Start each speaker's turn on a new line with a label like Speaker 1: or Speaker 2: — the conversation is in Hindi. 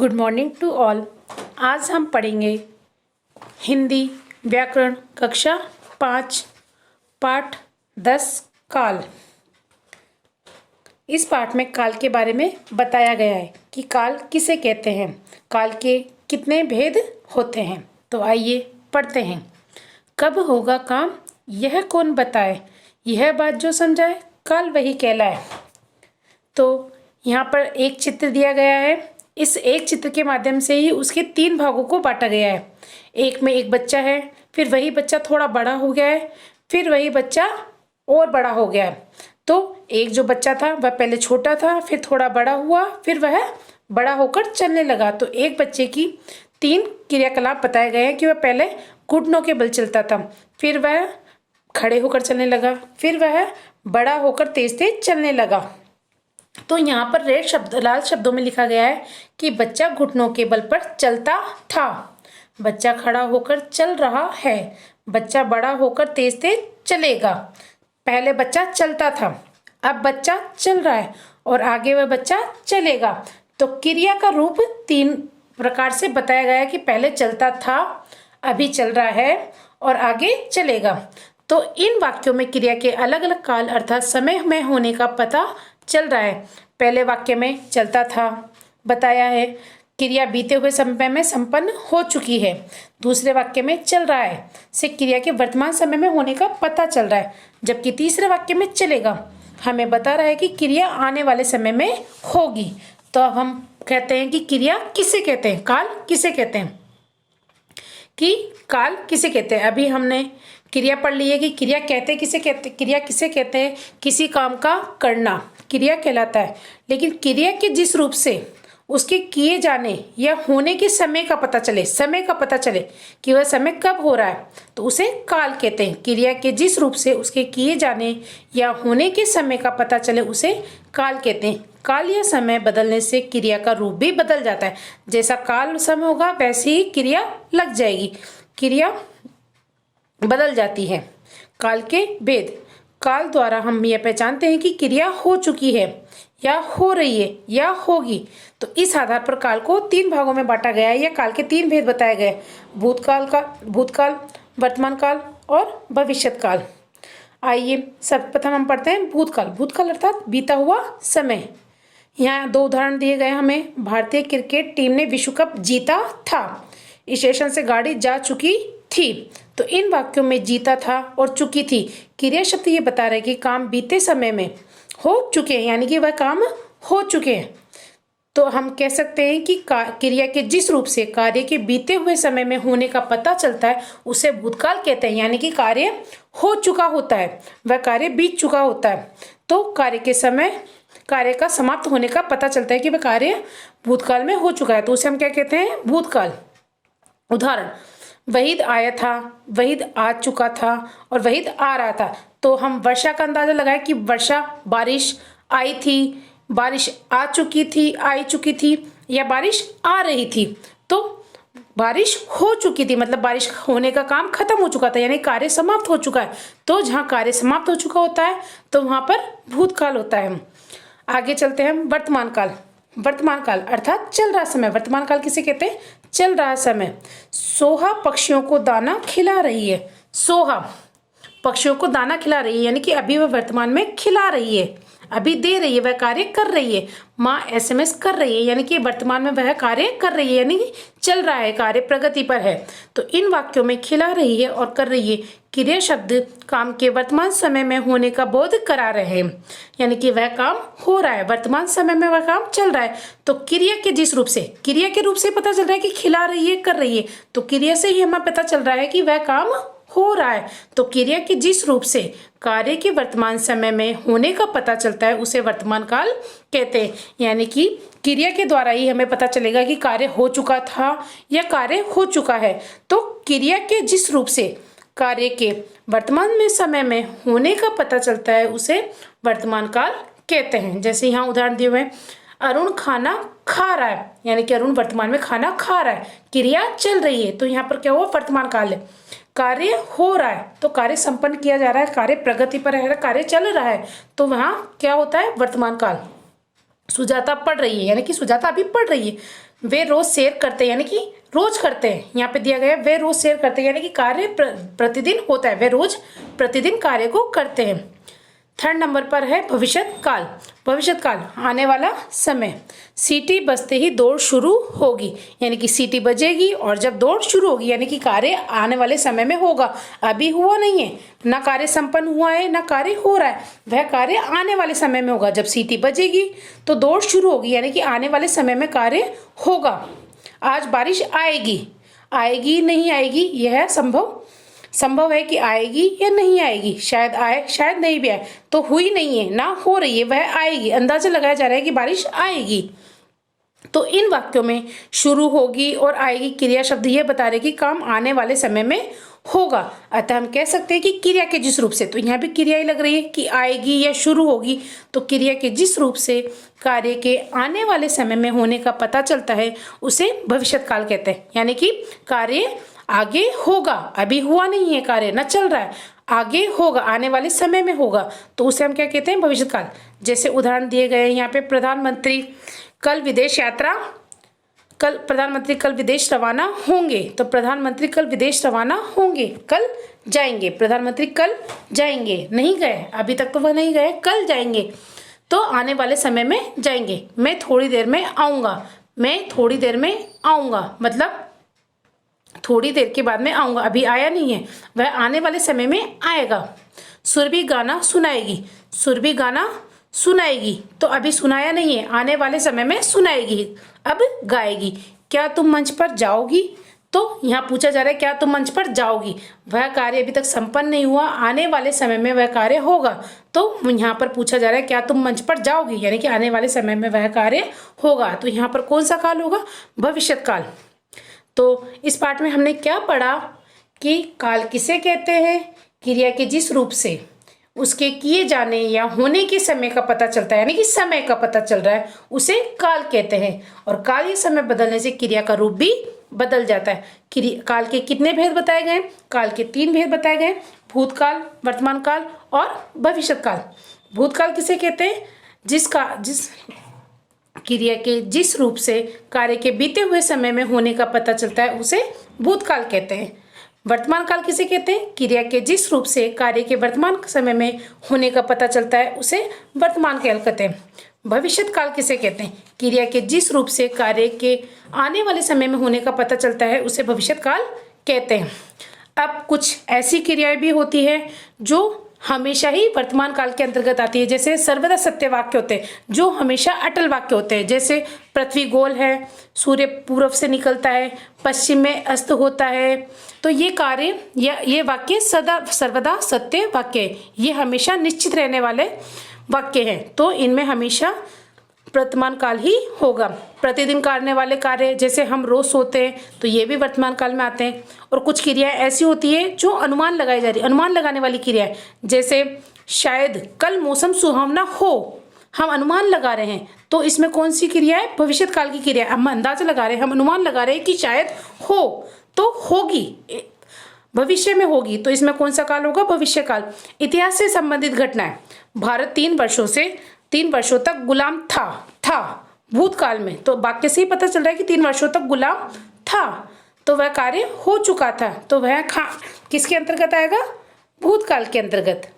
Speaker 1: Good morning to all. आज हम पढ़ेंगे हिंदी व्याकरण कक्षा 5 पाठ 10 काल। इस पाठ में काल के बारे में बताया गया है कि काल किसे कहते हैं, काल के कितने भेद होते हैं। तो आइए पढ़ते हैं। कब होगा काम यह कौन बताए, यह बात जो समझाए काल वही कहलाए। तो यहाँ पर एक चित्र दिया गया है। इस एक चित्र के माध्यम से ही उसके 3 भागों को बांटा गया है। एक में एक बच्चा है, फिर वही बच्चा थोड़ा बड़ा हो गया है, फिर वही बच्चा और बड़ा हो गया है। तो एक जो बच्चा था वह पहले छोटा था, फिर थोड़ा बड़ा हुआ, फिर वह बड़ा होकर चलने लगा। तो एक बच्चे की 3 क्रियाकलाप बताए गए हैं कि वह पहले घुटनों के बल चलता था, फिर वह खड़े होकर चलने लगा, फिर वह बड़ा होकर तेज तेज चलने लगा। तो यहाँ पर लाल शब्दों में लिखा गया है कि बच्चा घुटनों के बल पर चलता था, बच्चा खड़ा होकर चल रहा है, बच्चा बड़ा होकर तेज तेज चलेगा। पहले बच्चा चलता था, अब बच्चा चल रहा है और आगे वह बच्चा चलेगा। तो क्रिया का रूप 3 प्रकार से बताया गया है कि पहले चलता था, अभी चल रहा है और आगे चलेगा। तो इन वाक्यों में क्रिया के अलग अलग काल अर्थात समय में होने का पता चल रहा है। पहले वाक्य में चलता था बताया है, क्रिया बीते हुए समय में संपन्न हो चुकी है। दूसरे वाक्य में चल रहा है से क्रिया के वर्तमान समय में होने का पता चल रहा है, जबकि तीसरे वाक्य में चलेगा हमें बता रहा है कि क्रिया आने वाले समय में होगी। तो अब हम कहते हैं कि क्रिया किसे कहते हैं, काल किसे कहते हैं, कि काल किसे कहते हैं। अभी हमने क्रिया पढ़ ली है कि क्रिया कहते किसे कहते, क्रिया किसे कहते हैं, किसी काम का करना क्रिया कहलाता है। लेकिन क्रिया के जिस रूप से उसके किए जाने या होने के समय का पता चले, समय का पता चले कि वह समय कब हो रहा है, तो उसे काल कहते हैं। क्रिया के जिस रूप से उसके किए जाने या होने के समय का पता चले उसे काल कहते हैं। काल या समय बदलने से क्रिया का रूप भी बदल जाता है। जैसा काल समय होगा वैसे ही क्रिया लग जाएगी, क्रिया बदल जाती है। काल के भेद, काल द्वारा हम यह पहचानते हैं कि क्रिया हो चुकी है या हो रही है या होगी। तो इस आधार पर काल को 3 भागों में बांटा गया है या काल के 3 भेद बताए गए, भूतकाल, वर्तमान काल और भविष्यत काल। आइए सर्वप्रथम हम पढ़ते हैं भूतकाल। भूतकाल अर्थात बीता हुआ समय। यहाँ 2 उदाहरण दिए गए हमें। भारतीय क्रिकेट टीम ने विश्व कप जीता था, स्टेशन से गाड़ी जा चुकी थी। तो इन वाक्यों में जीता था और चुकी थी क्रिया शब्द ये बता रहे कि काम बीते समय में हो चुके हैं, यानी कि वह काम हो चुके हैं। तो हम कह सकते हैं कि क्रिया के जिस रूप से कार्य के बीते हुए समय में होने का पता चलता है उसे भूतकाल कहते हैं, यानी कि कार्य हो चुका होता है, वह कार्य बीत चुका होता है। तो कार्य के समय कार्य का समाप्त होने का पता चलता है कि वह कार्य भूतकाल में हो चुका है, तो उसे हम क्या कहते हैं, भूतकाल। उदाहरण, वहीद आया था, वहीद आ चुका था और वहीद आ रहा था। तो हम वर्षा का अंदाजा लगाए कि वर्षा बारिश आई थी, बारिश आ चुकी थी, आई चुकी थी, या बारिश आ रही थी। तो बारिश हो चुकी थी मतलब बारिश होने का काम खत्म हो चुका था, यानी कार्य समाप्त हो चुका है। तो जहाँ कार्य समाप्त हो चुका होता है तो वहां पर भूतकाल होता है। आगे चलते हैं वर्तमान काल। वर्तमान काल अर्थात चल रहा समय। वर्तमान काल किसे कहते हैं, चल रहा समय। सोहा पक्षियों को दाना खिला रही है, सोहा पक्षियों को दाना खिला रही है, यानी कि अभी वह वर्तमान में खिला रही है, अभी दे रही है, वह कार्य कर रही है। माँ SMS कर रही है, यानी कि वर्तमान में वह कार्य कर रही है, यानी कि चल रहा है, कार्य प्रगति पर है। तो इन वाक्यों में खिला रही है और कर रही है क्रिया शब्द काम के वर्तमान समय में होने का बोध करा रहे हैं, यानी कि वह काम हो रहा है, वर्तमान समय में वह काम चल रहा है। तो क्रिया के जिस रूप से, क्रिया के रूप से पता चल रहा है कि खिला रही है, कर रही है, तो क्रिया से ही हमें पता चल रहा है कि वह काम हो रहा है। तो क्रिया के जिस रूप से कार्य के वर्तमान समय में होने का पता चलता है उसे वर्तमान काल कहते हैं, यानी कि क्रिया के द्वारा ही हमें पता चलेगा कि कार्य हो चुका था या कार्य हो चुका है। तो क्रिया के जिस रूप से कार्य के वर्तमान में समय में होने का पता चलता है उसे वर्तमान काल कहते हैं। जैसे यहाँ उदाहरण दिए हुए हैं, अरुण खाना खा रहा है, यानी कि अरुण वर्तमान में खाना खा रहा है, क्रिया चल रही है, तो यहाँ पर क्या हुआ, वर्तमान काल है। कार्य हो रहा है तो कार्य संपन्न किया जा रहा है, कार्य प्रगति पर है, कार्य चल रहा है, तो वहां क्या होता है, वर्तमान काल। सुजाता पढ़ रही है, यानी कि सुजाता अभी पढ़ रही है। वे रोज सैर करते हैं, यानी कि रोज करते हैं। यहाँ पे दिया गया है वे रोज सैर करते हैं, यानी कि कार्य प्रतिदिन होता है, वे रोज प्रतिदिन कार्य को करते हैं। थर्ड नंबर पर है भविष्यत काल। भविष्यत काल आने वाला समय। सीटी बजते ही दौड़ शुरू होगी, यानी कि सीटी बजेगी और जब दौड़ शुरू होगी यानी कि कार्य आने वाले समय में होगा। अभी हुआ नहीं है, ना कार्य संपन्न हुआ है ना कार्य हो रहा है, वह कार्य आने वाले समय में होगा। जब सीटी बजेगी तो दौड़ शुरू होगी, यानी कि आने वाले समय में कार्य होगा। आज बारिश आएगी, आएगी नहीं आएगी यह संभव है कि आएगी या नहीं आएगी, शायद आए शायद नहीं भी आए। तो हुई नहीं है ना हो रही है, वह आएगी। अंदाजा लगाया जा रहा है कि बारिश आएगी। तो इन वाक्यों में शुरू होगी और आएगी क्रिया शब्द ये बता रहे कि काम आने वाले समय में होगा। अतः हम कह सकते हैं कि क्रिया के जिस रूप से, तो यहाँ भी क्रिया ही लग रही है कि आएगी या शुरू होगी, तो क्रिया के जिस रूप से कार्य के आने वाले समय में होने का पता चलता है उसे भविष्यत काल कहते हैं। यानी कि कार्य आगे होगा, अभी हुआ नहीं है, कार्य न चल रहा है, आगे होगा, आने वाले समय में होगा, तो उसे हम क्या कहते हैं, भविष्यत काल। जैसे उदाहरण दिए गए हैं यहाँ पे, प्रधानमंत्री कल विदेश रवाना होंगे, तो प्रधानमंत्री कल विदेश रवाना होंगे, कल जाएंगे। प्रधानमंत्री कल जाएंगे, नहीं गए अभी तक, तो वह नहीं गए, कल जाएंगे, तो आने वाले समय में जाएंगे। मैं थोड़ी देर में आऊँगा, मैं थोड़ी देर में आऊँगा, मतलब थोड़ी देर के बाद में आऊँगा, अभी आया नहीं है, वह आने वाले समय में आएगा। सुरभि गाना सुनाएगी, सुरभि गाना सुनाएगी, तो अभी सुनाया नहीं है, आने वाले समय में सुनाएगी, अब गाएगी। क्या तुम मंच पर जाओगी, तो यहाँ पूछा जा रहा है क्या तुम मंच पर जाओगी, वह कार्य अभी तक संपन्न नहीं हुआ, आने वाले समय में वह कार्य होगा। तो यहाँ पर पूछा जा रहा है क्या तुम मंच पर जाओगी, यानी कि आने वाले समय में वह कार्य होगा। तो यहाँ पर कौन सा काल होगा, भविष्यत काल। तो इस पाठ में हमने क्या पढ़ा कि काल किसे कहते हैं, क्रिया के जिस रूप से उसके किए जाने या होने के समय का पता चलता है, यानी कि समय का पता चल रहा है, उसे काल कहते हैं। और काल या समय बदलने से क्रिया का रूप भी बदल जाता है। काल के कितने भेद बताए गए, काल के 3 भेद बताए गए, भूतकाल, वर्तमान काल और भविष्यत काल। भूतकाल किसे कहते हैं, जिस क्रिया के जिस रूप से कार्य के बीते हुए समय में होने का पता चलता है उसे भूतकाल कहते हैं। वर्तमान काल किसे कहते हैं, क्रिया के जिस रूप से कार्य के वर्तमान समय में होने का पता चलता है उसे वर्तमान काल कहते हैं। भविष्यत काल किसे कहते हैं, क्रिया के जिस रूप से कार्य के आने वाले समय में होने का पता चलता है उसे भविष्यत काल कहते हैं। अब कुछ ऐसी क्रियाएं भी होती है जो हमेशा ही वर्तमान काल के अंतर्गत आती है, जैसे सर्वदा सत्य वाक्य होते हैं जो हमेशा अटल वाक्य होते हैं, जैसे पृथ्वी गोल है, सूर्य पूर्व से निकलता है, पश्चिम में अस्त होता है। तो ये कार्य या ये वाक्य सर्वदा सत्य वाक्य है, ये हमेशा निश्चित रहने वाले वाक्य हैं, तो इनमें हमेशा वर्तमान काल ही होगा। प्रतिदिन करने वाले कार्य जैसे हम रोज सोते हैं तो ये भी वर्तमान काल में आते हैं। और कुछ क्रियाएं ऐसी होती है जो अनुमान लगाई जा रही है, अनुमान लगाने वाली क्रियाएं, जैसे शायद कल मौसम सुहावना हो, हम अनुमान लगा रहे हैं, तो इसमें कौन सी क्रिया है, भविष्यत काल की क्रिया। हम अंदाजा लगा रहे हैं, हम अनुमान लगा रहे हैं कि शायद हो, तो होगी, भविष्य में होगी, तो इसमें कौन सा काल होगा, भविष्य काल। इतिहास से संबंधित घटनाएं, भारत 3 वर्षों तक गुलाम था भूतकाल में, तो वाक्य से ही पता चल रहा है कि 3 वर्षों तक गुलाम था, तो वह कार्य हो चुका था, तो वह किसके अंतर्गत आएगा, भूतकाल के अंतर्गत।